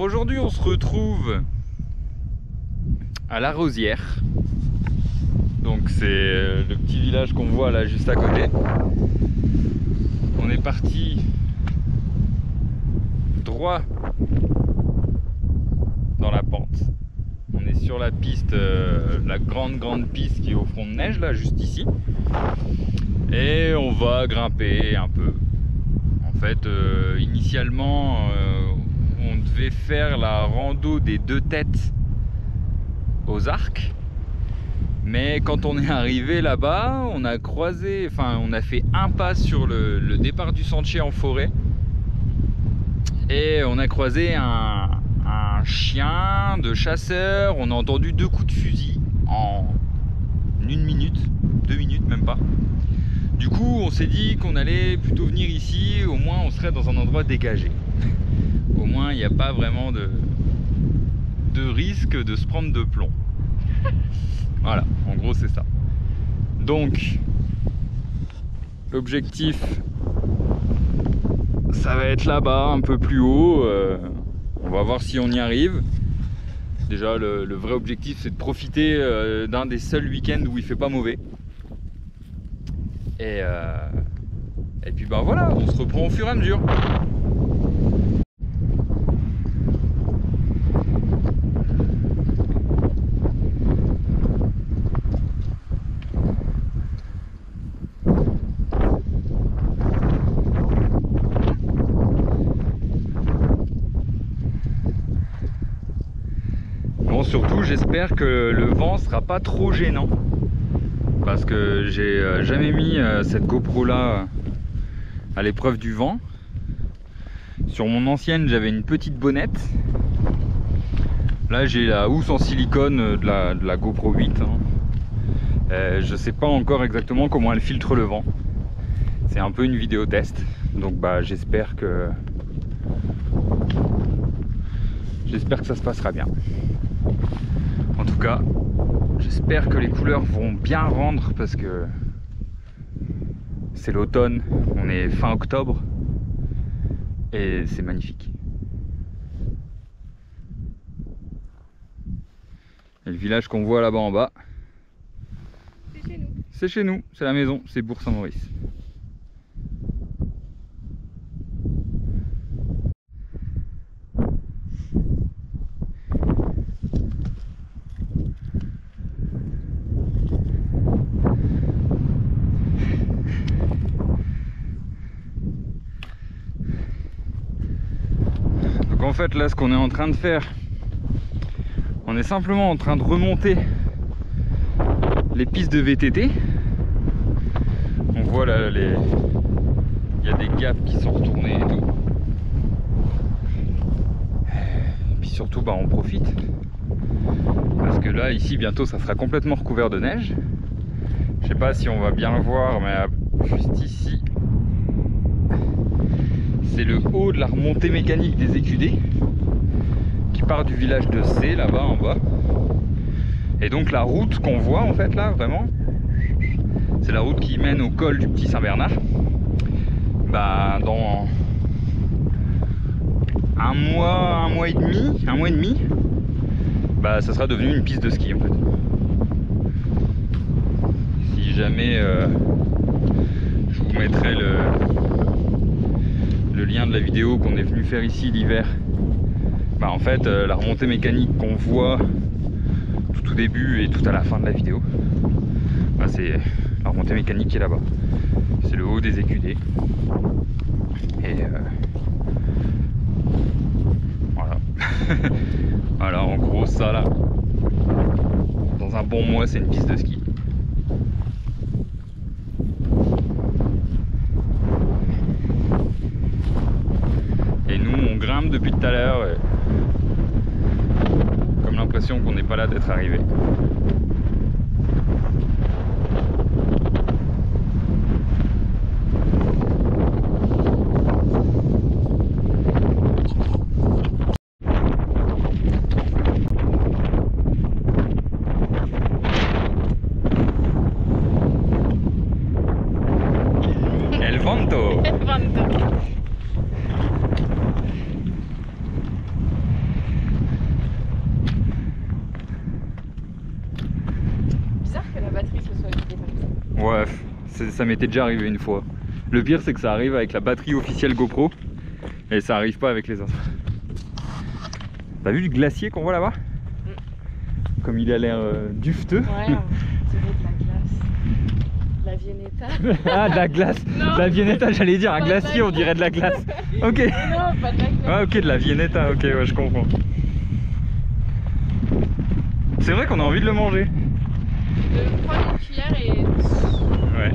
aujourd'hui on se retrouve à La Rosière. Donc c'est le petit village qu'on voit là juste à côté. On est parti droit dans la pente. On est sur la piste, la grande piste qui est au front de neige là, juste ici. Et on va grimper un peu. En fait, initialement, on devait faire la rando des 2 têtes aux Arcs. Mais quand on est arrivé là-bas, on a croisé, enfin on a fait un pas sur le départ du sentier en forêt. Et on a croisé un chien de chasseur. On a entendu 2 coups de fusil en 1 minute, 2 minutes même pas. Du coup on s'est dit qu'on allait plutôt venir ici, au moins on serait dans un endroit dégagé. Au moins il n'y a pas vraiment de risque de se prendre de plomb. Voilà, en gros c'est ça. Donc l'objectif, ça va être là-bas, un peu plus haut. On va voir si on y arrive. Déjà le vrai objectif c'est de profiter d'un des seuls week-ends où il fait pas mauvais. Et puis bah voilà, on se reprend au fur et à mesure. Bon, surtout j'espère que le vent sera pas trop gênant. Parce que j'ai jamais mis cette GoPro là à l'épreuve du vent. Sur mon ancienne j'avais une petite bonnette. Là j'ai la housse en silicone de la GoPro 8 hein. Je sais pas encore exactement comment elle filtre le vent. C'est un peu une vidéo test. Donc bah j'espère que ça se passera bien. En tout cas, j'espère que les couleurs vont bien rendre parce que c'est l'automne, on est fin octobre et c'est magnifique. Et le village qu'on voit là-bas en bas, c'est chez nous. C'est chez nous, c'est la maison, c'est Bourg-Saint-Maurice. En fait là ce qu'on est en train de faire, on est simplement en train de remonter les pistes de VTT. On voit là il y a des gaps qui sont retournés et tout. Et puis surtout bah on profite parce que là ici bientôt ça sera complètement recouvert de neige. Je sais pas si on va bien le voir, mais juste ici c'est le haut de la remontée mécanique des Écudés qui part du village de C là-bas en bas. Et donc la route qu'on voit en fait là vraiment, c'est la route qui mène au col du Petit Saint-Bernard. Bah dans un mois et demi, bah ça sera devenu une piste de ski en fait. Si jamais je vous mettrai le lien de la vidéo qu'on est venu faire ici l'hiver. Bah en fait la remontée mécanique qu'on voit tout au début et tout à la fin de la vidéo, bah, c'est la remontée mécanique qui est là-bas. C'est le haut des Écudés. Et voilà. Voilà en gros ça là. Dans un bon mois c'est une piste de ski. Et nous on grimpe depuis tout à l'heure. Comme l'impression qu'on n'est pas là d'être arrivé. El vento. El vento. Ouais, ça m'était déjà arrivé une fois. Le pire c'est que ça arrive avec la batterie officielle GoPro et ça arrive pas avec les autres. T'as vu le glacier qu'on voit là-bas? Comme il a l'air dufteux. Ouais, on dirait de la glace. De la Viennetta. Ah, de la glace. Non. De la Viennetta, j'allais dire un Pas glacier, on dirait de la glace. Ok. Non, pas de la glace. Ah ok, de la Viennetta, ok, ouais, je comprends. C'est vrai qu'on a envie de le manger. De prendre une cuillère et... Ouais.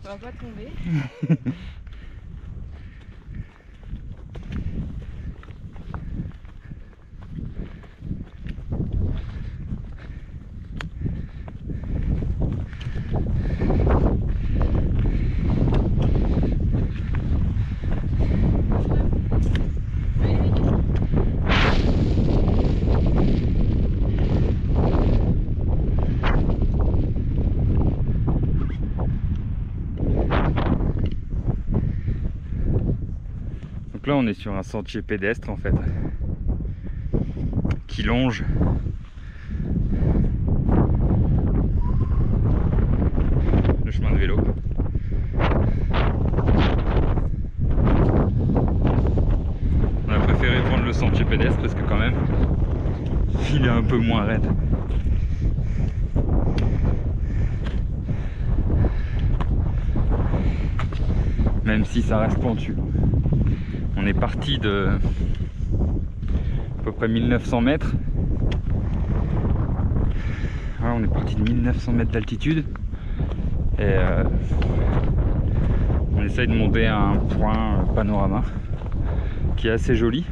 On va pas tomber. Donc là on est sur un sentier pédestre en fait, qui longe le chemin de vélo. On a préféré prendre le sentier pédestre parce que quand même il est un peu moins raide. Même si ça reste pentu. On est parti de à peu près 1900 mètres. Ouais, on est parti de 1900 mètres d'altitude. Et on essaye de monter à un point panorama qui est assez joli.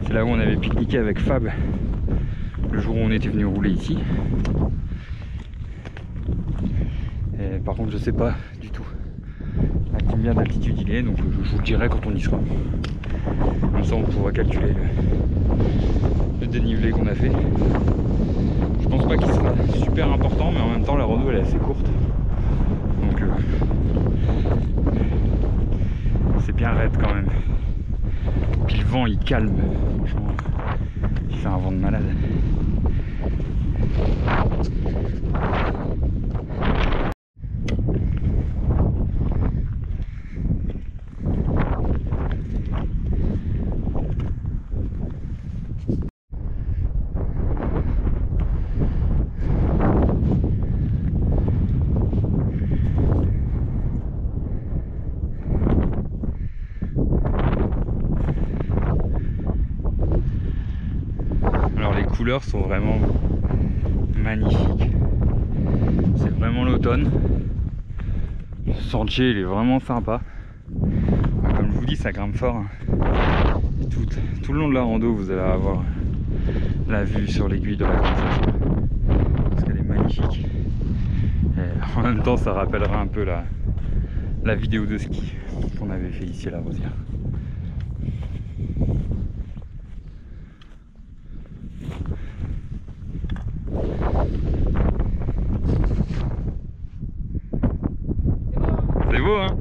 C'est là où on avait pique-niqué avec Fab le jour où on était venu rouler ici. Et par contre je sais pas du tout à combien d'altitude il est, donc je vous le dirai quand on y sera. Comme ça on pourra calculer le dénivelé qu'on a fait. Je pense pas qu'il sera super important, mais en même temps la rando elle est assez courte. Donc c'est bien raide quand même. Puis le vent il calme, franchement. Il fait un vent de malade. Les couleurs sont vraiment magnifiques. C'est vraiment l'automne. Le sentier il est vraiment sympa. Comme je vous dis, ça grimpe fort. Tout le long de la rando, vous allez avoir la vue sur l'aiguille de la Grande-Sainte. Parce qu'elle est magnifique. Et en même temps, ça rappellera un peu la vidéo de ski qu'on avait fait ici à la Rosière. C'est beau, hein?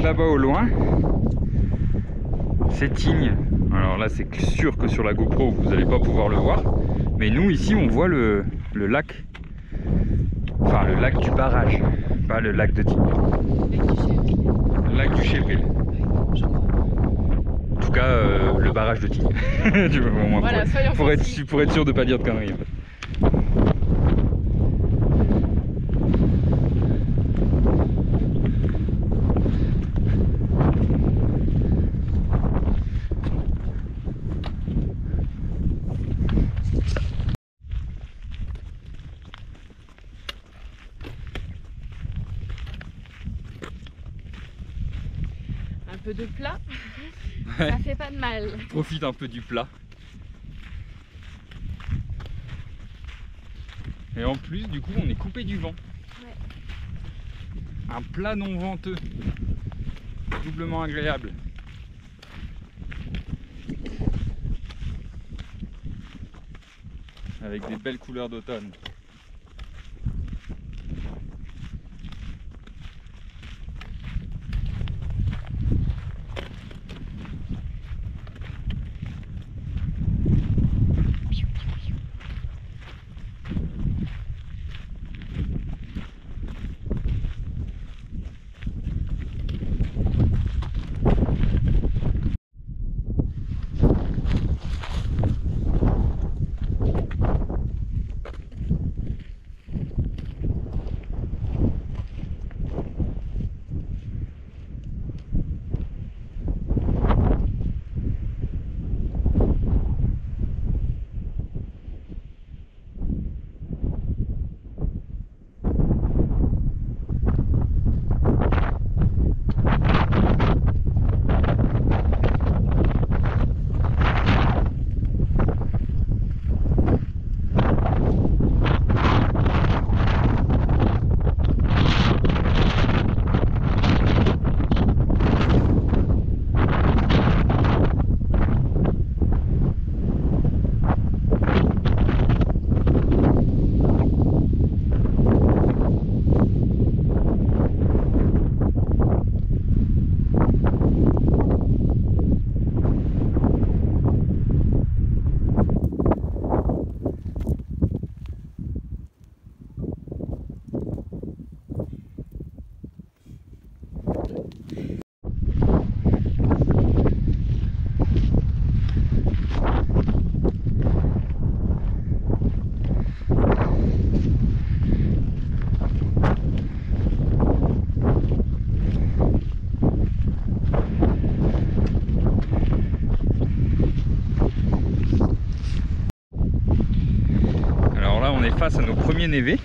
Là-bas au loin, c'est Tignes. Alors là c'est sûr que sur la GoPro vous n'allez pas pouvoir le voir, mais nous ici on voit le lac, enfin le lac du barrage, pas le lac de Tignes. Le lac du Chévril. En tout cas le barrage de Tignes. Tu vois, au moins, voilà, pour être sûr de pas dire de conneries. peu de plat, Ouais. ça fait pas de mal. Profite un peu du plat. Et en plus, du coup, on est coupé du vent. Ouais. Un plat non venteux. Doublement agréable. Avec des belles couleurs d'automne. Face à nos premiers névés.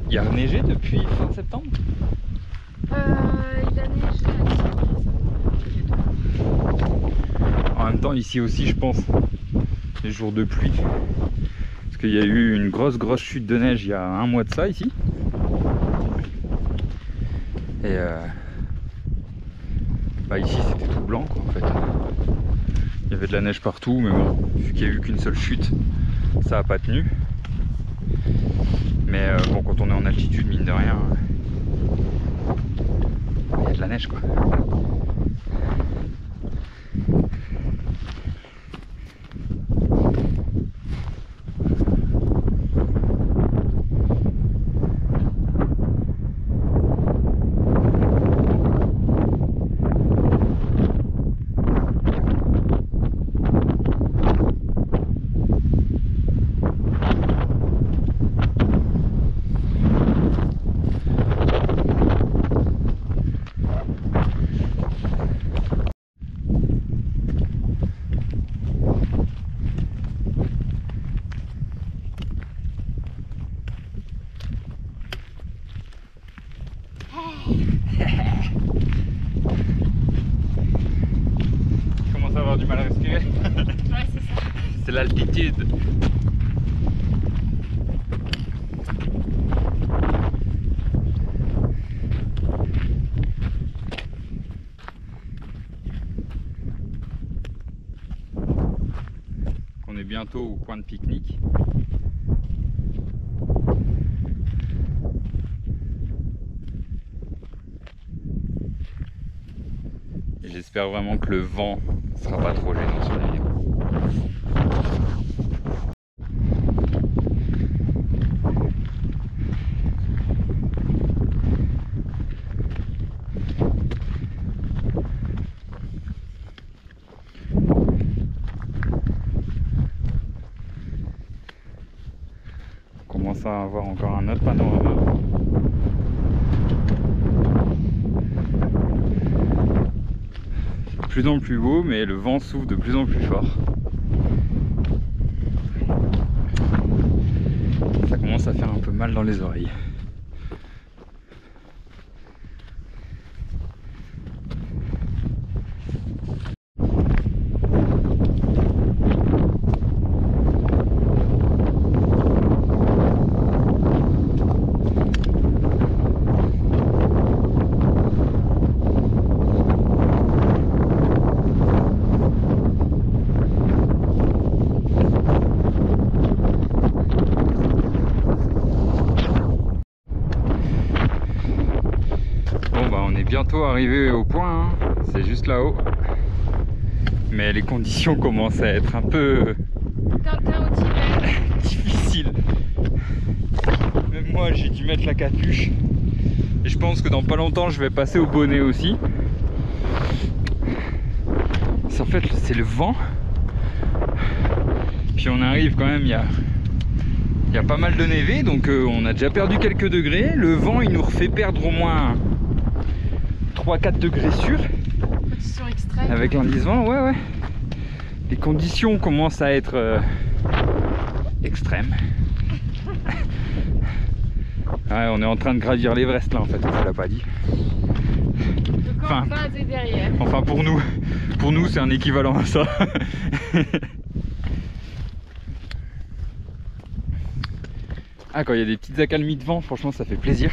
Il a neigé depuis fin septembre. Il a neigé récemment. En même temps ici aussi je pense les jours de pluie. Parce qu'il y a eu une grosse chute de neige il y a un mois de ça ici. Et bah ici c'était tout blanc quoi en fait. Il y avait de la neige partout mais bon, vu qu'il n'y a eu qu'une seule chute, ça n'a pas tenu. Mais bon, quand on est en altitude, mine de rien, il y a de la neige quoi. Je commence à avoir du mal à respirer. Ouais, c'est ça. C'est l'altitude. On est bientôt au coin de pique-nique. Et j'espère vraiment que le vent ne sera pas trop gênant sur la vidéo. On commence à avoir encore un autre panorama. De plus en plus beau, mais le vent souffle de plus en plus fort. mal dans les oreilles. Bientôt arrivé au point, hein. C'est juste là-haut. Mais les conditions commencent à être un peu difficiles. Même moi j'ai dû mettre la capuche. Et je pense que dans pas longtemps je vais passer au bonnet aussi. En fait c'est le vent. Puis on arrive quand même, il y a pas mal de névé, donc on a déjà perdu quelques degrés. Le vent il nous refait perdre au moins 3-4 degrés sûrs. Avec l'indice vent, ouais. Les conditions commencent à être extrêmes. Ouais, on est en train de gravir l'Everest là en fait, on ne l'a pas dit. Enfin pour nous c'est un équivalent à ça. Ah, quand il y a des petites accalmies de vent, franchement ça fait plaisir.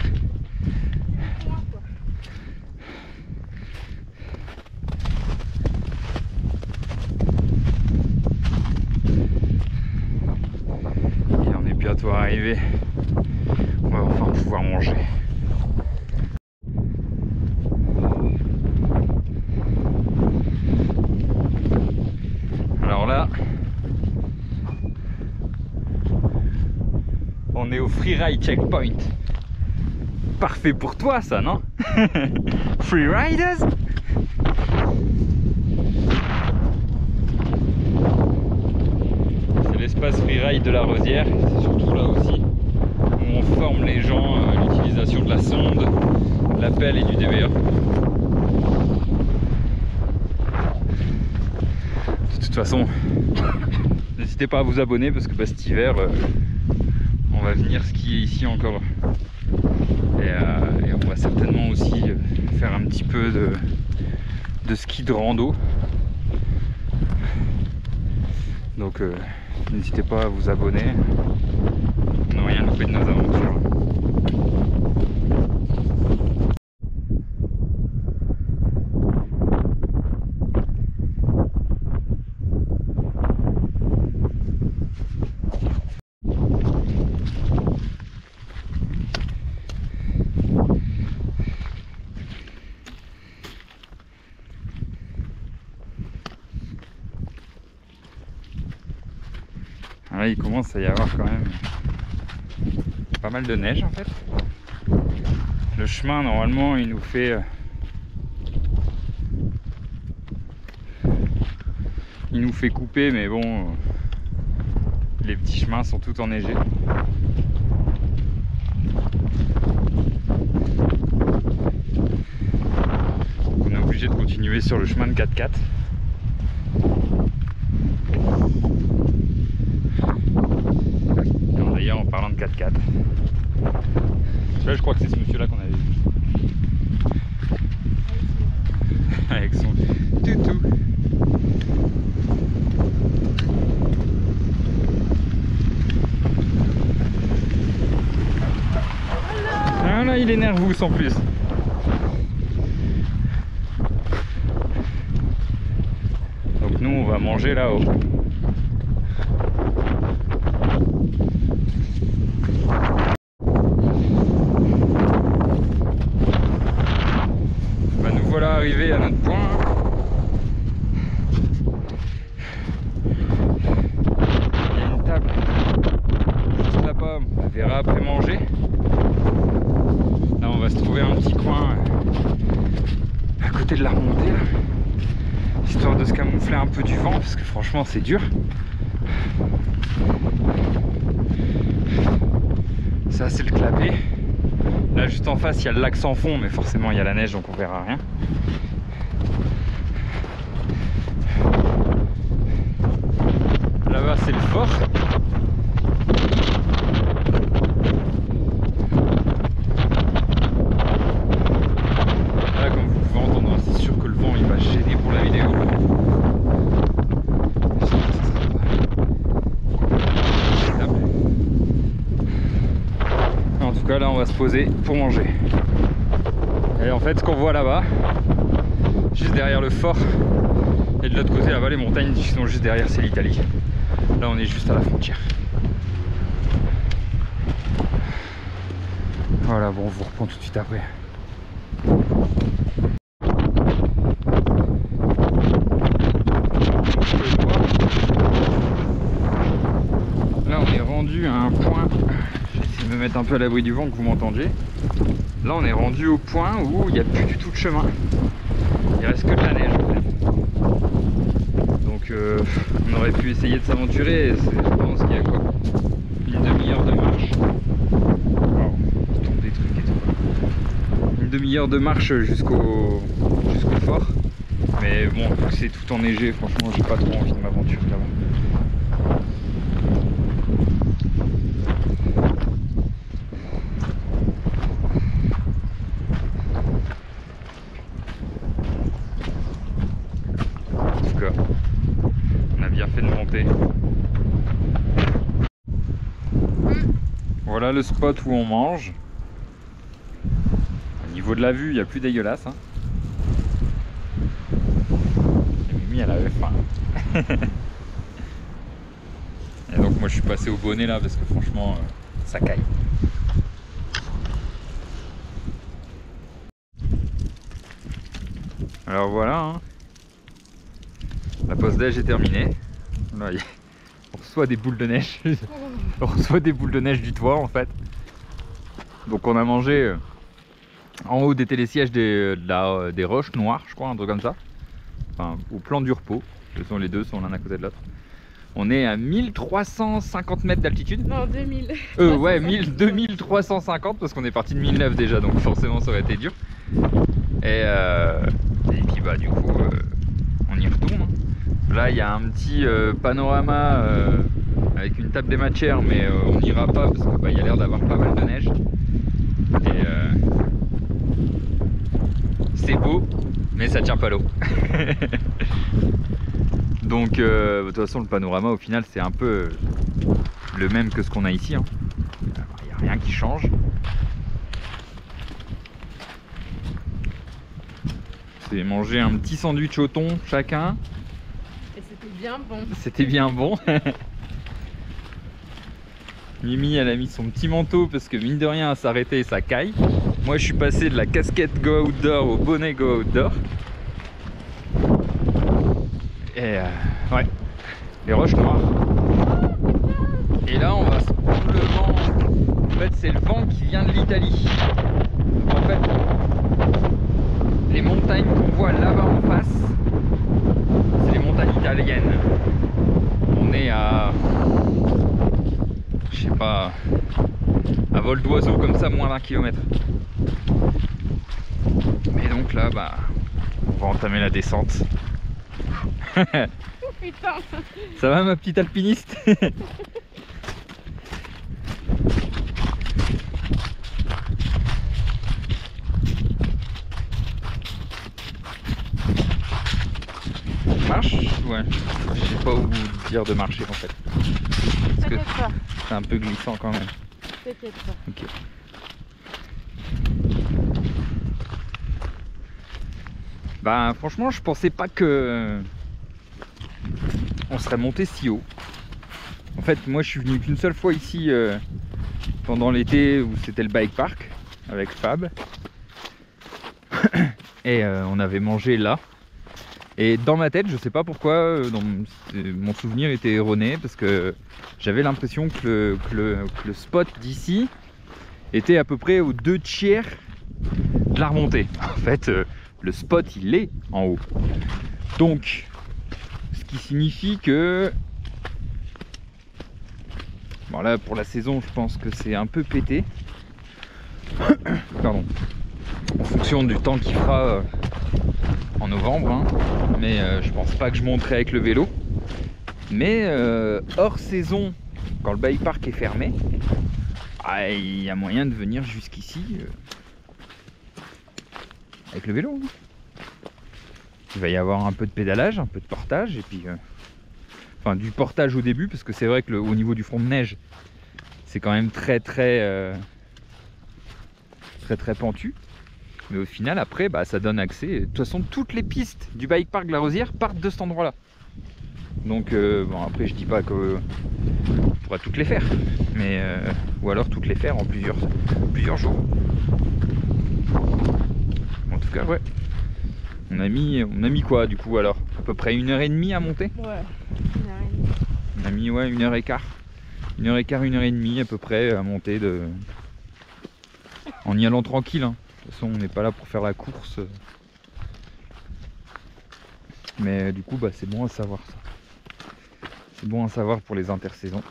Bientôt arrivé, on va enfin pouvoir manger. Alors là, on est au Freeride Checkpoint. Parfait pour toi ça, non? Freeriders. L'espace freeride de la Rosière, c'est surtout là aussi où on forme les gens à l'utilisation de la sonde, de la pelle et du DBA. De toute façon, n'hésitez pas à vous abonner parce que cet hiver, on va venir skier ici encore. Et on va certainement aussi faire un petit peu de ski de rando. Donc n'hésitez pas à vous abonner pour ne rien louper de nos aventures. Là, il commence à y avoir quand même pas mal de neige en fait. Le chemin normalement il nous fait couper, mais bon, les petits chemins sont tout enneigés. On est obligé de continuer sur le chemin de 4x4. D'ailleurs, en parlant de 4x4, là je crois que c'est ce monsieur là qu'on avait vu avec son toutou. Ah là, il est nerveux en plus. Donc nous on va manger là-haut. Voilà, arrivé à notre point. Il y a une table juste là-bas, on verra après manger. Là on va se trouver un petit coin à côté de la remontée là, histoire de se camoufler un peu du vent parce que franchement c'est dur. Ça c'est le clapet. Là juste en face il y a le lac sans fond, mais forcément il y a la neige donc on verra rien. Là-bas c'est le fort. tout cas là on va se poser pour manger. Et en fait ce qu'on voit là-bas, juste derrière le fort, et de l'autre côté là-bas les montagnes qui sont juste derrière, c'est l'Italie. Là on est juste à la frontière. Voilà, bon on vous reprend tout de suite après. Là on est rendu à un point, je vais essayer de me mettre un peu à l'abri du vent que vous m'entendiez. Là on est rendu au point où il n'y a plus du tout de chemin. Il reste que de la neige en fait. Donc on aurait pu essayer de s'aventurer, je pense qu'il y a quoi, une demi-heure de marche. Wow, il tombe des trucs et tout. Une demi-heure de marche jusqu'au fort. Mais bon, vu que c'est tout enneigé, franchement j'ai pas trop envie de m'aventurer là-bas. On a bien fait de monter. Voilà le spot où on mange. Au niveau de la vue, il n'y a plus dégueulasse. Hein. Et Mimi, elle avait faim. Et donc moi je suis passé au bonnet là parce que franchement ça caille. Alors voilà. Hein. La pause déj est terminée. Là, on reçoit des boules de neige. On reçoit des boules de neige du toit en fait. Donc on a mangé en haut des télésièges des roches noires, je crois, un truc comme ça. Enfin, au plan du repos. Les deux sont l'un à côté de l'autre. On est à 1350 mètres d'altitude. Non, 2000. Ouais, 2350 parce qu'on est parti de 1009 déjà, donc forcément ça aurait été dur. Et puis bah du coup, on y retourne. Hein. Là il y a un petit panorama avec une table des matières, mais on n'ira pas parce que y a l'air d'avoir pas mal de neige. Et c'est beau, mais ça tient pas l'eau. Donc de toute façon le panorama au final c'est un peu le même que ce qu'on a ici. Hein. Il n'y a rien qui change. C'est manger un petit sandwich au thon chacun. Et c'était bien bon. C'était bien bon. Mimi elle a mis son petit manteau parce que mine de rien à s'arrêter et ça caille. Moi je suis passé de la casquette Go Outdoor au bonnet Go Outdoor. Et ouais, les roches noires. Et là on va se prendre le vent. En fait c'est le vent qui vient de l'Italie. En fait les montagnes qu'on voit là-bas en face, c'est les montagnes italiennes. On est à, je sais pas, à vol d'oiseau comme ça, moins d'1 kilomètre. Et donc là, on va entamer la descente. Putain. Ça va ma petite alpiniste? Marche? Ouais, je sais pas où dire de marcher en fait. Parce que c'est un peu glissant quand même. T'inquiète pas. Ok. Franchement je pensais pas que on serait monté si haut. En fait moi je suis venu qu'une seule fois ici pendant l'été où c'était le bike park avec Fab. Et on avait mangé là. Et dans ma tête, je sais pas pourquoi, mon souvenir était erroné parce que j'avais l'impression que le spot d'ici était à peu près aux 2/3 de la remontée. En fait, le spot il est en haut. Donc, ce qui signifie que... Bon là, pour la saison, je pense que c'est un peu pété. Pardon. En fonction du temps qu'il fera... en novembre, hein. Mais je pense pas que je monterai avec le vélo. Mais hors saison, quand le bike park est fermé, il y a moyen de venir jusqu'ici avec le vélo. Hein. Il va y avoir un peu de pédalage, un peu de portage, et puis enfin du portage au début, parce que c'est vrai que au niveau du front de neige, c'est quand même très très pentu. Mais au final, après, bah, ça donne accès. De toute façon, toutes les pistes du bike park de la Rosière partent de cet endroit-là. Donc, bon, après, je dis pas qu'on pourra toutes les faire, mais ou alors toutes les faire en plusieurs jours. En tout cas, ouais. On a mis quoi du coup alors? À peu près 1h30 à monter? Ouais, 1h30. On a mis ouais 1h15. 1h15, 1h30 à peu près à monter en y allant tranquille. Hein. De toute façon, on n'est pas là pour faire la course. Mais du coup, bah, c'est bon à savoir ça. C'est bon à savoir pour les intersaisons.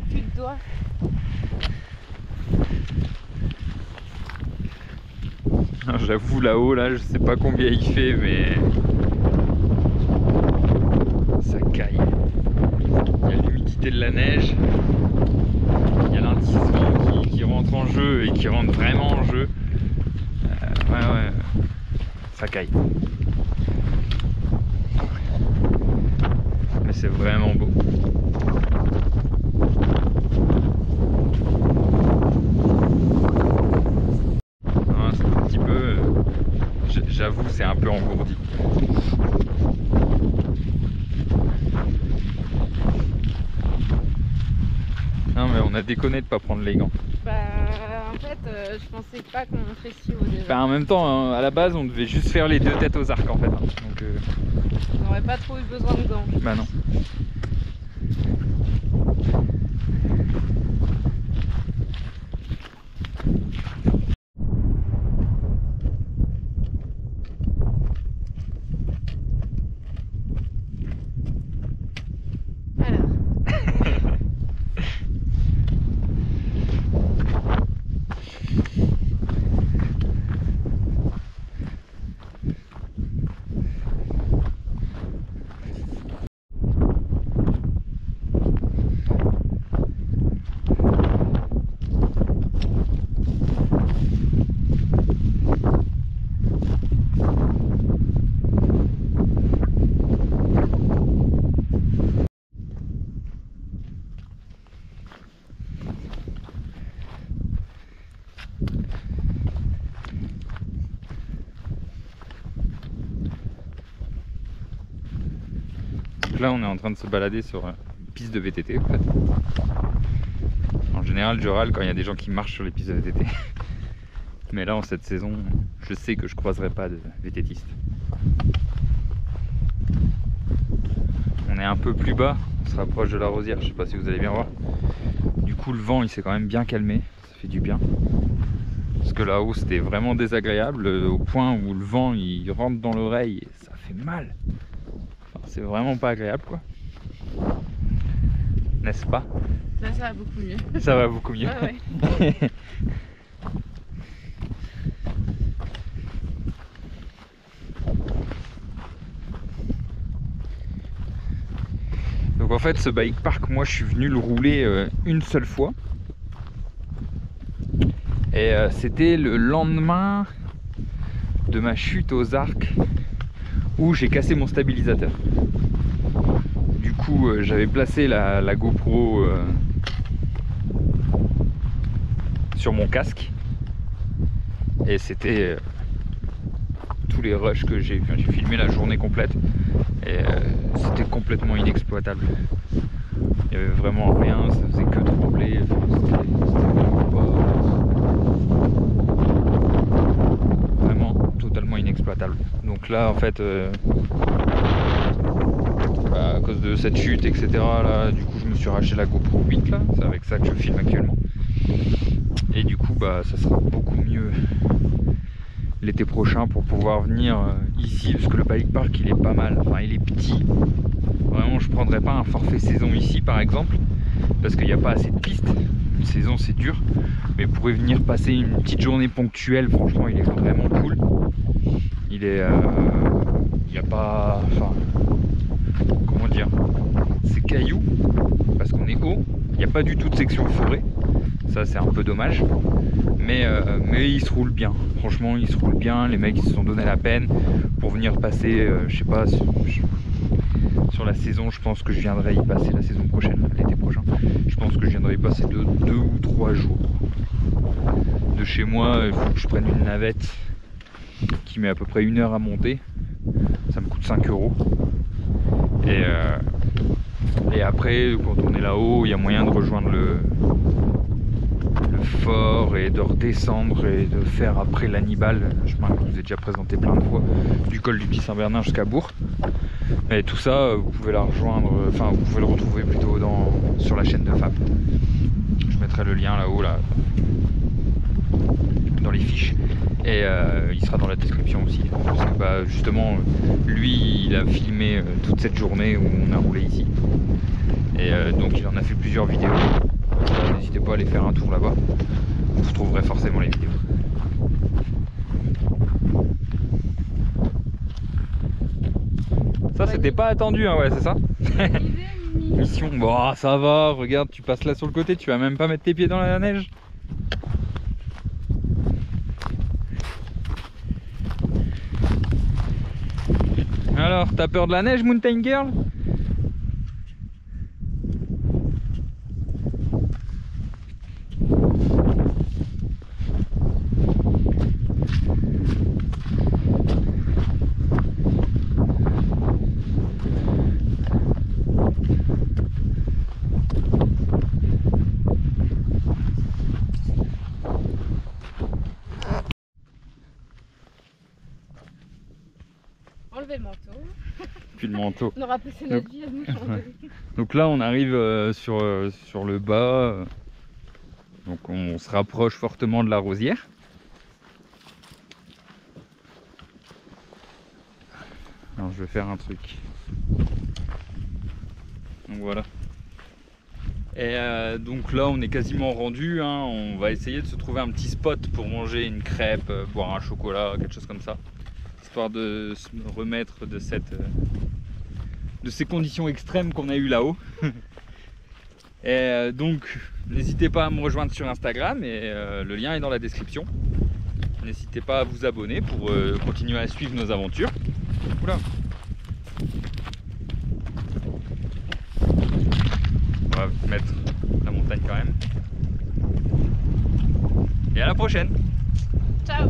Plus de doigts. J'avoue là-haut, là, je sais pas combien il fait, mais ça caille. Il y a l'humidité de la neige, il y a l'indice vent qui rentre en jeu et qui rentre vraiment en jeu. Ouais, ça caille. Mais c'est vraiment beau. J'avoue, c'est un peu engourdi. Non mais on a déconné de pas prendre les gants. Bah en fait je pensais pas qu'on ferait si haut déjà. Bah, en même temps, hein, à la base on devait juste faire les 2 têtes aux arcs en fait. Hein. Donc, on n'aurait pas trop eu besoin de gants. Bah non. Là on est en train de se balader sur une piste de VTT en fait. En général je râle quand il y a des gens qui marchent sur les pistes de VTT. Mais là en cette saison je sais que je croiserai pas de VTTistes. On est un peu plus bas, on se rapproche de la Rosière, je sais pas si vous allez bien voir. Du coup le vent il s'est quand même bien calmé, ça fait du bien. Parce que là-haut c'était vraiment désagréable au point où le vent il rentre dans l'oreille et ça fait mal. C'est vraiment pas agréable quoi. N'est-ce pas? Là ça va beaucoup mieux. Ça va beaucoup mieux. Ouais, ouais. Donc en fait ce bike park, moi je suis venu le rouler une seule fois. Et c'était le lendemain de ma chute aux arcs où j'ai cassé mon stabilisateur. Du coup j'avais placé la GoPro sur mon casque et c'était tous les rushs que j'ai filmé la journée complète et c'était complètement inexploitable. Il n'y avait vraiment rien, ça faisait que trembler, vraiment totalement inexploitable. Donc là en fait à cause de cette chute etc là, du coup je me suis racheté la GoPro 8 là, c'est avec ça que je filme actuellement. Et du coup bah ça sera beaucoup mieux l'été prochain pour pouvoir venir ici, parce que le bike park il est pas mal, enfin il est petit. Vraiment je prendrais pas un forfait saison ici par exemple, parce qu'il n'y a pas assez de pistes. Une saison c'est dur, mais pour y venir passer une petite journée ponctuelle, franchement il est vraiment cool. Il est, il n'y a pas, enfin, comment dire, c'est cailloux, parce qu'on est haut, il n'y a pas du tout de section forêt, ça c'est un peu dommage, mais il se roule bien, franchement il se roule bien, les mecs ils se sont donné la peine pour venir passer, je sais pas, sur la saison, je pense que je viendrai y passer la saison prochaine, l'été prochain, je pense que je viendrai y passer 2 ou 3 jours. De chez moi, il faut que je prenne une navette qui met à peu près 1 heure à monter, ça me coûte 5 €. Et après, quand on est là-haut, il y a moyen de rejoindre le fort et de redescendre et de faire après l'Hannibal, le chemin que je vous ai déjà présenté plein de fois, du col du Petit Saint-Bernard jusqu'à Bourg. Et tout ça, vous pouvez la rejoindre, enfin vous pouvez le retrouver plutôt sur la chaîne de Fab. Je mettrai le lien là-haut, là, dans les fiches. Et il sera dans la description aussi, parce que bah, justement lui il a filmé toute cette journée où on a roulé ici, et donc il en a fait plusieurs vidéos. N'hésitez pas à aller faire un tour là-bas, vous trouverez forcément les vidéos. Ça c'était pas attendu hein, ouais c'est ça. Mission, bon ça va, regarde tu passes là sur le côté, tu vas même pas mettre tes pieds dans la neige. Alors, t'as peur de la neige, Mountain Girl? Enlever le manteau. Puis le manteau. On aura passé notre vie à nous changer. Donc là, on arrive sur le bas. Donc on se rapproche fortement de la Rosière. Alors je vais faire un truc. Donc voilà. Et donc là, on est quasiment rendu. Hein. On va essayer de se trouver un petit spot pour manger une crêpe, boire un chocolat, quelque chose comme ça. Histoire de se remettre de ces conditions extrêmes qu'on a eues là-haut. Et donc n'hésitez pas à me rejoindre sur Instagram, et le lien est dans la description. N'hésitez pas à vous abonner pour continuer à suivre nos aventures. Oula. On va mettre la montagne quand même. Et à la prochaine. Ciao.